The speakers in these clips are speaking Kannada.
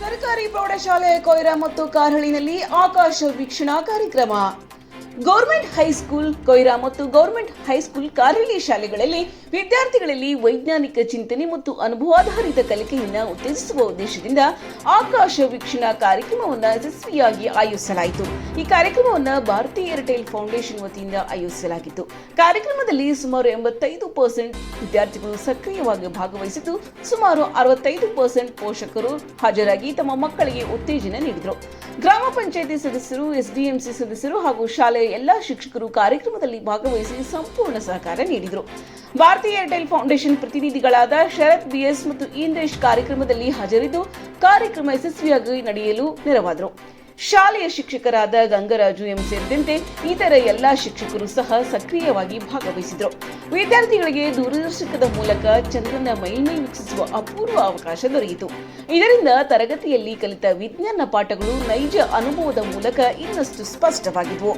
ಸರ್ಕಾರಿ ಪ್ರೌಢಶಾಲೆ ಕೊಯ್ರಾ ಮತ್ತು ಕಾರ್ಹಳ್ಳಿನಲ್ಲಿ ಆಕಾಶ ವೀಕ್ಷಣಾ ಕಾರ್ಯಕ್ರಮ. ಗೌರ್ಮೆಂಟ್ ಹೈಸ್ಕೂಲ್ ಕೊಯ್ರಾ ಮತ್ತು ಗೌರ್ಮೆಂಟ್ ಹೈಸ್ಕೂಲ್ ಕಾರ್ಹಳ್ಳಿ ಶಾಲೆಗಳಲ್ಲಿ ವಿದ್ಯಾರ್ಥಿಗಳಲ್ಲಿ ವೈಜ್ಞಾನಿಕ ಚಿಂತನೆ ಮತ್ತು ಅನುಭವಾಧಾರಿತ ಕಲಿಕೆಯನ್ನು ಉತ್ತೇಜಿಸುವ ಉದ್ದೇಶದಿಂದ ಆಕಾಶ ವೀಕ್ಷಣಾ ಕಾರ್ಯಕ್ರಮವನ್ನು ಯಶಸ್ವಿಯಾಗಿ ಆಯೋಜಿಸಲಾಯಿತು. ಈ ಕಾರ್ಯಕ್ರಮವನ್ನು ಭಾರತೀಯ ಏರ್ಟೆಲ್ ಫೌಂಡೇಶನ್ ವತಿಯಿಂದ ಆಯೋಜಿಸಲಾಗಿತ್ತು. ಕಾರ್ಯಕ್ರಮದಲ್ಲಿ ಸುಮಾರು 85% ವಿದ್ಯಾರ್ಥಿಗಳು ಸಕ್ರಿಯವಾಗಿ ಭಾಗವಹಿಸಿದ್ದು, ಸುಮಾರು 65% ಪೋಷಕರು ಹಾಜರಾಗಿ ತಮ್ಮ ಮಕ್ಕಳಿಗೆ ಉತ್ತೇಜನ ನೀಡಿದರು. ಗ್ರಾಮ ಪಂಚಾಯಿತಿ ಸದಸ್ಯರು, ಎಸ್ಡಿಎಂಸಿ ಸದಸ್ಯರು ಹಾಗೂ ಶಾಲೆಯ ಎಲ್ಲಾ ಶಿಕ್ಷಕರು ಕಾರ್ಯಕ್ರಮದಲ್ಲಿ ಭಾಗವಹಿಸಿ ಸಂಪೂರ್ಣ ಸಹಕಾರ ನೀಡಿದರು. ಭಾರತೀಯ ಏರ್ಟೆಲ್ ಫೌಂಡೇಶನ್ ಪ್ರತಿನಿಧಿಗಳಾದ ಶರತ್ ಬಿಎಸ್ ಮತ್ತು ಇಂದ್ರೇಶ್ ಕಾರ್ಯಕ್ರಮದಲ್ಲಿ ಹಾಜರಿದ್ದು ಕಾರ್ಯಕ್ರಮ ಯಶಸ್ವಿಯಾಗಿ ನಡೆಯಲು ನೆರವಾದರು. ಶಾಲೆಯ ಶಿಕ್ಷಕರಾದ ಗಂಗರಾಜು ಎಂ ಸೇರಿದಂತೆ ಇತರ ಎಲ್ಲಾ ಶಿಕ್ಷಕರು ಸಹ ಸಕ್ರಿಯವಾಗಿ ಭಾಗವಹಿಸಿದರು. ವಿದ್ಯಾರ್ಥಿಗಳಿಗೆ ದೂರದರ್ಶಕದ ಮೂಲಕ ಚಂದ್ರನ ಮೇಲ್ಮೈ ವೀಕ್ಷಿಸುವ ಅಪೂರ್ವ ಅವಕಾಶ ದೊರೆಯಿತು. ಇದರಿಂದ ತರಗತಿಯಲ್ಲಿ ಕಲಿತ ವಿಜ್ಞಾನ ಪಾಠಗಳು ನೈಜ ಅನುಭವದ ಮೂಲಕ ಇನ್ನಷ್ಟು ಸ್ಪಷ್ಟವಾಗಿದ್ದವು.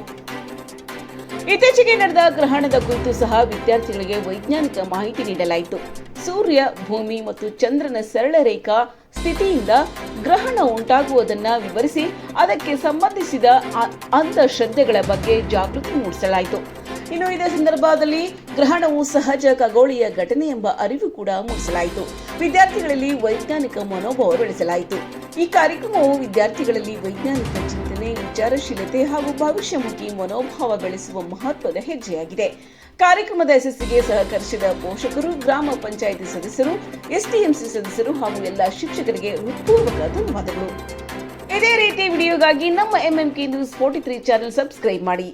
ಇತ್ತೀಚೆಗೆ ನಡೆದ ಗ್ರಹಣದ ಕುರಿತು ಸಹ ವಿದ್ಯಾರ್ಥಿಗಳಿಗೆ ವೈಜ್ಞಾನಿಕ ಮಾಹಿತಿ ನೀಡಲಾಯಿತು. ಸೂರ್ಯ, ಭೂಮಿ ಮತ್ತು ಚಂದ್ರನ ಸರಳ ರೇಖಾ ಸ್ಥಿತಿಯಿಂದ ಗ್ರಹಣ ಉಂಟಾಗುವುದನ್ನು ವಿವರಿಸಿ ಅದಕ್ಕೆ ಸಂಬಂಧಿಸಿದ ಅಂಧಶ್ರದ್ಧೆಗಳ ಬಗ್ಗೆ ಜಾಗೃತಿ ಮೂಡಿಸಲಾಯಿತು. ಇನ್ನು ಇದೇ ಸಂದರ್ಭದಲ್ಲಿ ಗ್ರಹಣವು ಸಹಜ ಖಗೋಳೀಯ ಘಟನೆ ಎಂಬ ಅರಿವು ಕೂಡ ಮೂಡಿಸಲಾಯಿತು. ವಿದ್ಯಾರ್ಥಿಗಳಲ್ಲಿ ವೈಜ್ಞಾನಿಕ ಮನೋಭಾವ ಬೆಳೆಸಲಾಯಿತು. ಈ ಕಾರ್ಯಕ್ರಮವು ವಿದ್ಯಾರ್ಥಿಗಳಲ್ಲಿ ವೈಜ್ಞಾನಿಕ ಚಿಂತನೆ, ವಿಚಾರಶೀಲತೆ ಹಾಗೂ ಭವಿಷ್ಯಮುಖಿ ಮನೋಭಾವ ಬೆಳೆಸುವ ಮಹತ್ವದ ಹೆಜ್ಜೆಯಾಗಿದೆ. ಕಾರ್ಯಕ್ರಮದ ಯಶಸ್ಸಿಗೆ ಸಹಕರಿಸಿದ ಪೋಷಕರು, ಗ್ರಾಮ ಪಂಚಾಯಿತಿ ಸದಸ್ಯರು, ಎಸ್ಡಿಎಂಸಿ ಸದಸ್ಯರು ಹಾಗೂ ಎಲ್ಲ ಶಿಕ್ಷಕರಿಗೆ ಹೃತ್ಪೂರ್ವಕ ಧನ್ಯವಾದಗಳು. ಇದೇ ರೀತಿ ವಿಡಿಯೋಗಾಗಿ ನಮ್ಮ MMK News 43 ಚಾನೆಲ್ ಸಬ್ಸ್ಕ್ರೈಬ್ ಮಾಡಿ.